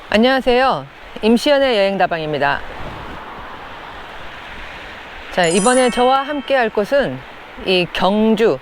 안녕하세요. 임시연의 여행다방입니다. 자, 이번에 저와 함께 할 곳은 이 경주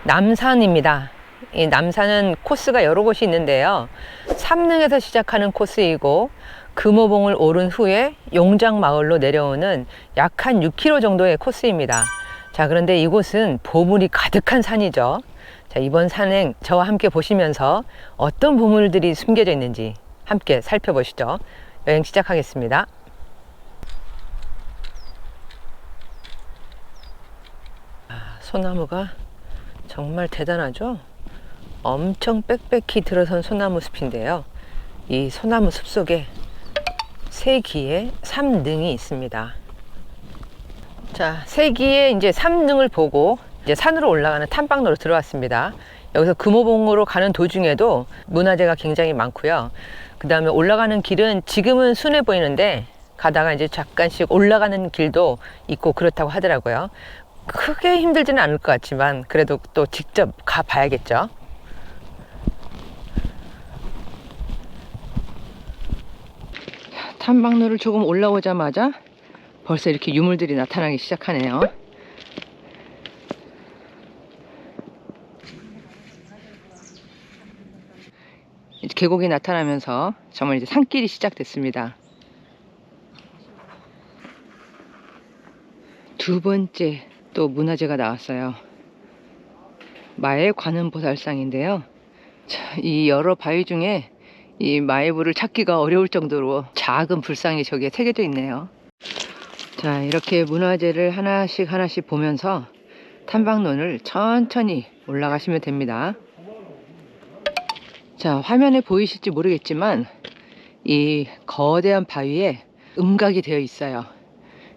남산입니다. 이 남산은 코스가 여러 곳이 있는데요. 삼릉에서 시작하는 코스이고 금호봉을 오른 후에 용장마을로 내려오는 약 한 6km 정도의 코스입니다. 자, 그런데 이곳은 보물이 가득한 산이죠. 자, 이번 산행 저와 함께 보시면서 어떤 보물들이 숨겨져 있는지 함께 살펴보시죠. 여행 시작하겠습니다. 소나무가 정말 대단하죠? 엄청 빽빽히 들어선 소나무 숲인데요. 이 소나무 숲 속에 세기의 삼릉이 있습니다. 자, 세기의 이제 삼릉을 보고 이제 산으로 올라가는 탐방로로 들어왔습니다. 여기서 금호봉으로 가는 도중에도 문화재가 굉장히 많고요. 그 다음에 올라가는 길은 지금은 순해 보이는데 가다가 이제 잠깐씩 올라가는 길도 있고 그렇다고 하더라고요. 크게 힘들지는 않을 것 같지만 그래도 또 직접 가봐야겠죠. 탐방로를 조금 올라오자마자 벌써 이렇게 유물들이 나타나기 시작하네요. 계곡이 나타나면서 정말 이제 산길이 시작됐습니다. 두 번째 또 문화재가 나왔어요. 마의 관음보살상인데요. 자, 이 여러 바위 중에 이 마의불을 찾기가 어려울 정도로 작은 불상이 저기에 새겨져 있네요. 자, 이렇게 문화재를 하나씩 보면서 탐방로를 천천히 올라가시면 됩니다. 자, 화면에 보이실지 모르겠지만 이 거대한 바위에 음각이 되어 있어요.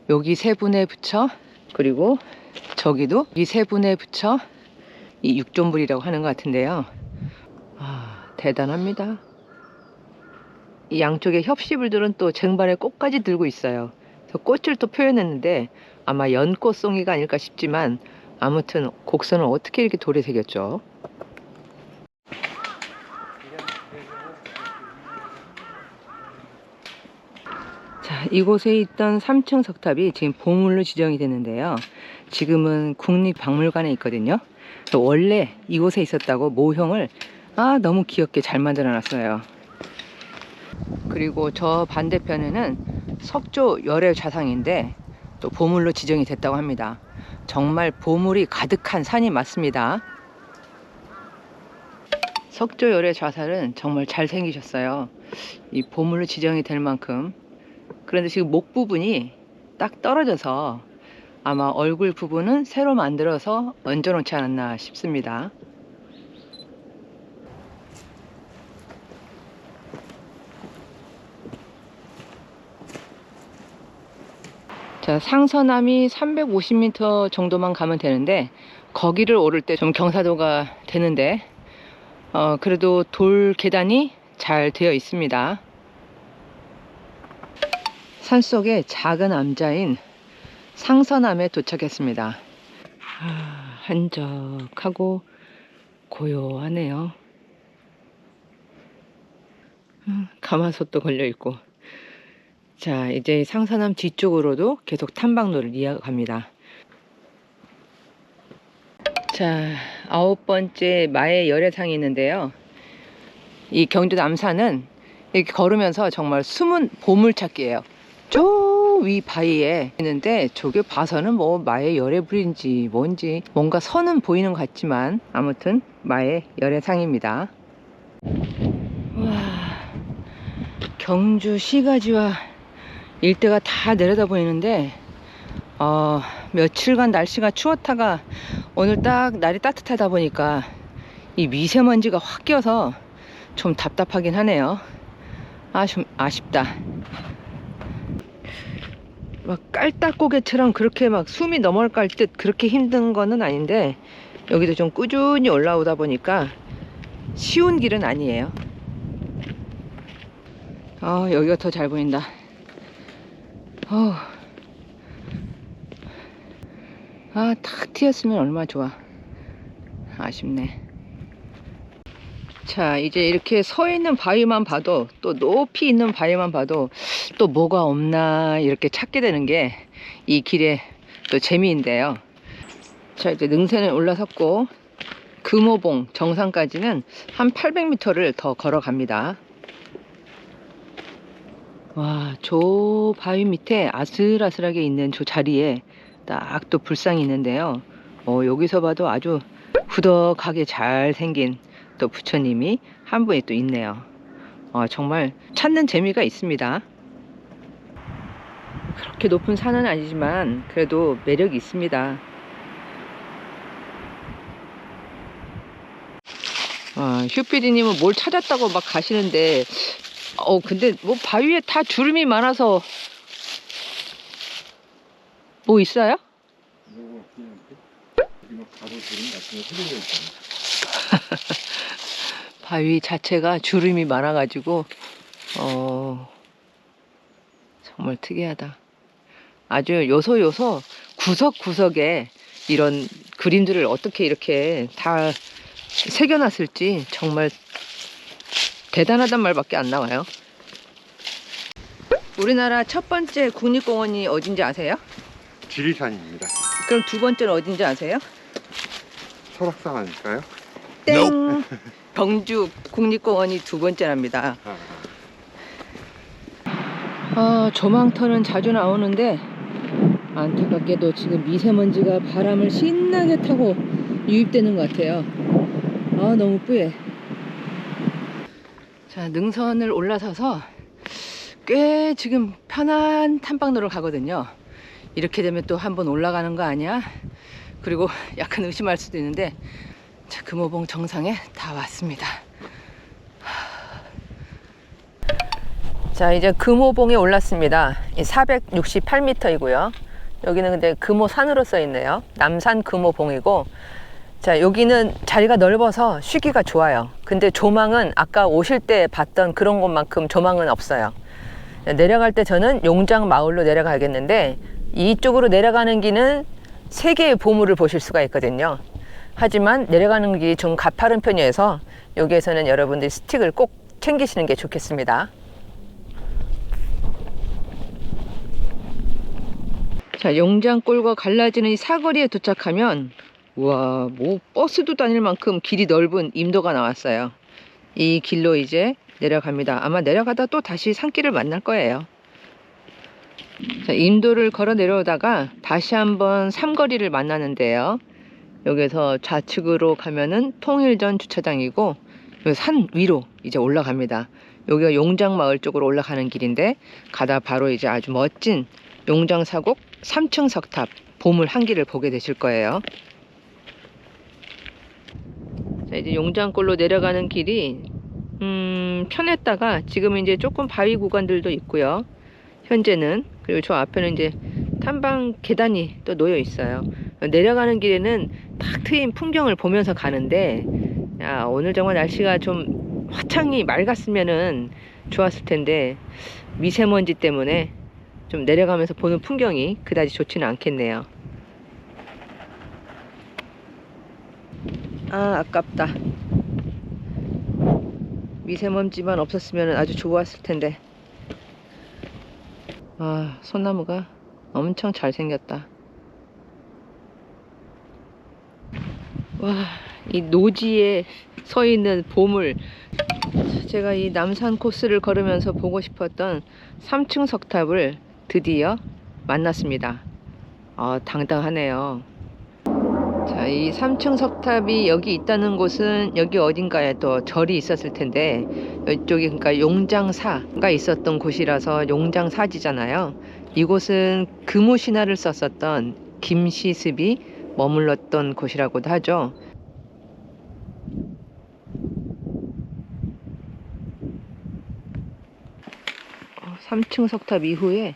여기 세 분에 붙여, 그리고 저기도 이 세 분에 붙여 이 육존불이라고 하는 것 같은데요. 대단합니다. 이 양쪽에 협시불들은 또 쟁반에 꽃까지 들고 있어요. 그래서 꽃을 또 표현했는데 아마 연꽃송이가 아닐까 싶지만 아무튼 곡선을 어떻게 이렇게 돌에 새겼죠? 자, 이곳에 있던 3층 석탑이 지금 보물로 지정이 됐는데요. 지금은 국립박물관에 있거든요. 원래 이곳에 있었다고 모형을 너무 귀엽게 잘 만들어 놨어요. 그리고 저 반대편에는 석조 열애 좌상인데 또 보물로 지정이 됐다고 합니다. 정말 보물이 가득한 산이 맞습니다. 석조 열애 좌살은 정말 잘생기셨어요. 이 보물로 지정이 될 만큼. 그런데 지금 목 부분이 딱 떨어져서 아마 얼굴 부분은 새로 만들어서 얹어놓지 않았나 싶습니다. 자, 상서남이 350m 정도만 가면 되는데 거기를 오를 때 좀 경사도가 되는데 그래도 돌 계단이 잘 되어 있습니다. 산속의 작은 암자인 상서남에 도착했습니다. 한적하고 고요하네요. 가마솥도 걸려있고. 자, 이제 상서남 뒤쪽으로도 계속 탐방로를 이어갑니다. 자, 9번째 마의 열애상이 있는데요. 이 경주 남산은 이렇게 걸으면서 정말 숨은 보물찾기예요. 저 위 바위에 있는데 저게 봐서는 뭐 마의 열애불인지 뭔지 뭔가 선은 보이는 것 같지만 아무튼 마의 열애상입니다. 와, 경주 시가지와 일대가 다 내려다 보이는데 며칠간 날씨가 추웠다가 오늘 딱 날이 따뜻하다 보니까 이 미세먼지가 확 껴서 좀 답답하긴 하네요. 좀 아쉽다. 막 깔딱고개처럼 그렇게 막 숨이 넘어갈 듯 그렇게 힘든 거는 아닌데 여기도 좀 꾸준히 올라오다 보니까 쉬운 길은 아니에요. 여기가 더 잘 보인다. 탁 트였으면 얼마나 좋아. 아쉽네. 자, 이제 이렇게 서 있는 바위만 봐도, 또 높이 있는 바위만 봐도 또 뭐가 없나 이렇게 찾게 되는 게 이 길의 또 재미인데요. 자, 이제 능선에 올라섰고 금호봉 정상까지는 한 800m를 더 걸어갑니다. 와, 저 바위 밑에 아슬아슬하게 있는 저 자리에 딱 또 불상이 있는데요. 여기서 봐도 아주 후덕하게 잘 생긴 또 부처님이 한 분이 또 있네요. 정말 찾는 재미가 있습니다. 그렇게 높은 산은 아니지만 그래도 매력이 있습니다. 휴피디님은 뭘 찾았다고 막 가시는데 근데 뭐 바위에 다 주름이 많아서 뭐 있어요? 바위 자체가 주름이 많아가지고 정말 특이하다. 아주 요소 구석구석에 이런 그림들을 어떻게 이렇게 다 새겨놨을지 정말 대단하단 말밖에 안 나와요. 우리나라 첫 번째 국립공원이 어딘지 아세요? 지리산입니다. 그럼 두 번째는 어딘지 아세요? 설악산 아닐까요? 땡! 경주 국립공원이 두 번째랍니다. 조망터는 자주 나오는데 안타깝게도 지금 미세먼지가 바람을 신나게 타고 유입되는 것 같아요. 너무 뿌예. 자, 능선을 올라서서 꽤 지금 편한 탐방로를 가거든요. 이렇게 되면 또 한번 올라가는 거 아니야? 그리고 약간 의심할 수도 있는데, 자, 금호봉 정상에 다 왔습니다. 자, 이제 금호봉에 올랐습니다. 468m이고요. 여기는 근데 금호산으로 써 있네요. 남산 금호봉이고, 자, 여기는 자리가 넓어서 쉬기가 좋아요. 근데 조망은 아까 오실 때 봤던 그런 곳만큼 조망은 없어요. 내려갈 때 저는 용장 마을로 내려가겠는데, 이쪽으로 내려가는 길은 3개의 보물을 보실 수가 있거든요. 하지만 내려가는 길이 좀 가파른 편이어서 여기에서는 여러분들이 스틱을 꼭 챙기시는 게 좋겠습니다. 자, 용장골과 갈라지는 이 사거리에 도착하면, 우와, 뭐 버스도 다닐 만큼 길이 넓은 임도가 나왔어요. 이 길로 이제 내려갑니다. 아마 내려가다 또 다시 산길을 만날 거예요. 자, 임도를 걸어 내려오다가 다시 한번 삼거리를 만나는데요. 여기서 좌측으로 가면은 통일전 주차장이고, 여기 산 위로 이제 올라갑니다. 여기가 용장마을 쪽으로 올라가는 길인데, 가다 바로 이제 아주 멋진 용장사곡 3층 석탑 보물 한기를 보게 되실 거예요. 자, 이제 용장골로 내려가는 길이 편했다가 지금은 이제 조금 바위 구간들도 있고요. 현재는. 그리고 저 앞에는 이제 탐방 계단이 또 놓여 있어요. 내려가는 길에는 탁 트인 풍경을 보면서 가는데, 야, 오늘 정말 날씨가 좀 화창이 맑았으면은 좋았을 텐데 미세먼지 때문에 좀 내려가면서 보는 풍경이 그다지 좋지는 않겠네요. 아깝다. 미세먼지만 없었으면 아주 좋았을 텐데. 소나무가 엄청 잘 생겼다. 와, 이 노지에 서 있는 보물. 제가 이 남산 코스를 걸으면서 보고 싶었던 3층 석탑을 드디어 만났습니다. 당당하네요. 자, 이 3층 석탑이 여기 있다는 곳은 여기 어딘가에 또 절이 있었을 텐데, 이쪽이 그러니까 용장사가 있었던 곳이라서 용장사지잖아요. 이곳은 금우신화를 썼었던 김시습이 머물렀던 곳이라고도 하죠. 어, 3층 석탑 이후에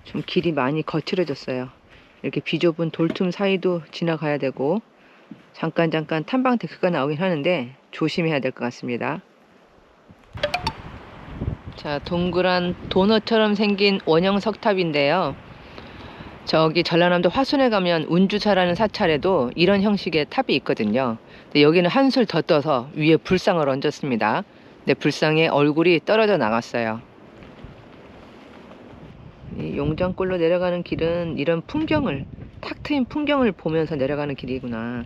좀 길이 많이 거칠어졌어요. 이렇게 비좁은 돌틈 사이도 지나가야 되고, 잠깐 탐방 데크가 나오긴 하는데 조심해야 될 것 같습니다. 자, 동그란 도넛처럼 생긴 원형 석탑인데요. 저기 전라남도 화순에 가면 운주사라는 사찰에도 이런 형식의 탑이 있거든요. 근데 여기는 한술 더 떠서 위에 불상을 얹었습니다. 근데 불상에 얼굴이 떨어져 나갔어요. 이 용장골로 내려가는 길은 이런 풍경을, 탁 트인 풍경을 보면서 내려가는 길이구나.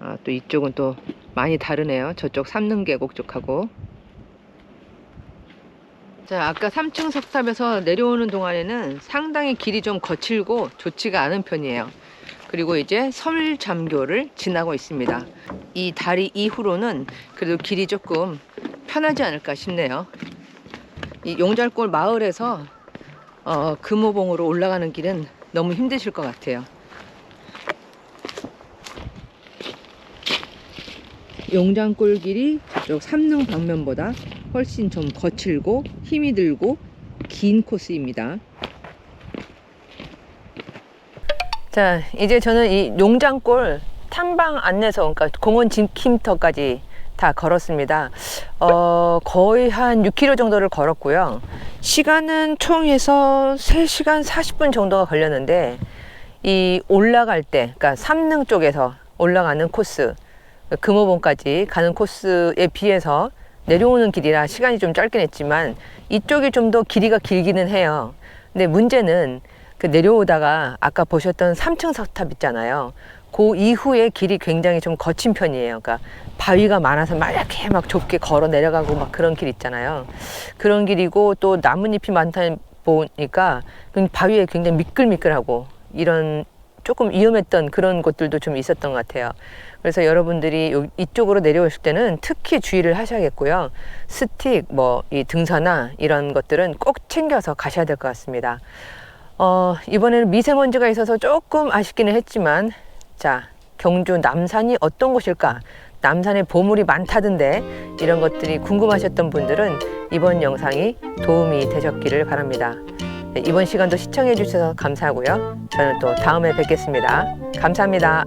아, 또 이쪽은 또 많이 다르네요. 저쪽 삼릉계곡 쪽하고. 자, 아까 3층 석탑에서 내려오는 동안에는 상당히 길이 좀 거칠고 좋지가 않은 편이에요. 그리고 이제 설잠교를 지나고 있습니다. 이 다리 이후로는 그래도 길이 조금 편하지 않을까 싶네요. 이 용잘골 마을에서 금호봉으로 올라가는 길은 너무 힘드실 것 같아요. 용장골 길이 저쪽 삼릉 방면보다 훨씬 좀 거칠고 힘이 들고 긴 코스입니다. 자, 이제 저는 이 용장골 탐방 안내서, 그러니까 공원 진킴터까지 다 걸었습니다. 거의 한 6km 정도를 걸었고요. 시간은 총 해서 3시간 40분 정도가 걸렸는데, 이 올라갈 때, 그러니까 삼릉 쪽에서 올라가는 코스, 금호봉까지 가는 코스에 비해서 내려오는 길이라 시간이 좀 짧긴 했지만 이쪽이 좀 더 길이가 길기는 해요. 근데 문제는 그 내려오다가 아까 보셨던 3층 석탑 있잖아요. 그 이후에 길이 굉장히 좀 거친 편이에요. 그러니까 바위가 많아서 막 이렇게 막 좁게 걸어 내려가고 막 그런 길 있잖아요. 그런 길이고 또 나뭇잎이 많다 보니까 바위에 굉장히 미끌미끌하고 이런 조금 위험했던 그런 곳들도 좀 있었던 것 같아요. 그래서 여러분들이 이쪽으로 내려오실 때는 특히 주의를 하셔야겠고요. 스틱, 이 등산화 이런 것들은 꼭 챙겨서 가셔야 될 것 같습니다. 이번에는 미세먼지가 있어서 조금 아쉽기는 했지만, 자, 경주 남산이 어떤 곳일까? 남산에 보물이 많다던데 이런 것들이 궁금하셨던 분들은 이번 영상이 도움이 되셨기를 바랍니다. 네, 이번 시간도 시청해 주셔서 감사하고요. 저는 또 다음에 뵙겠습니다. 감사합니다.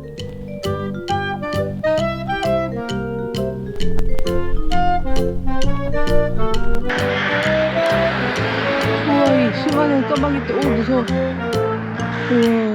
우와, 이 수많은 까마귀 또 무서워. 우와.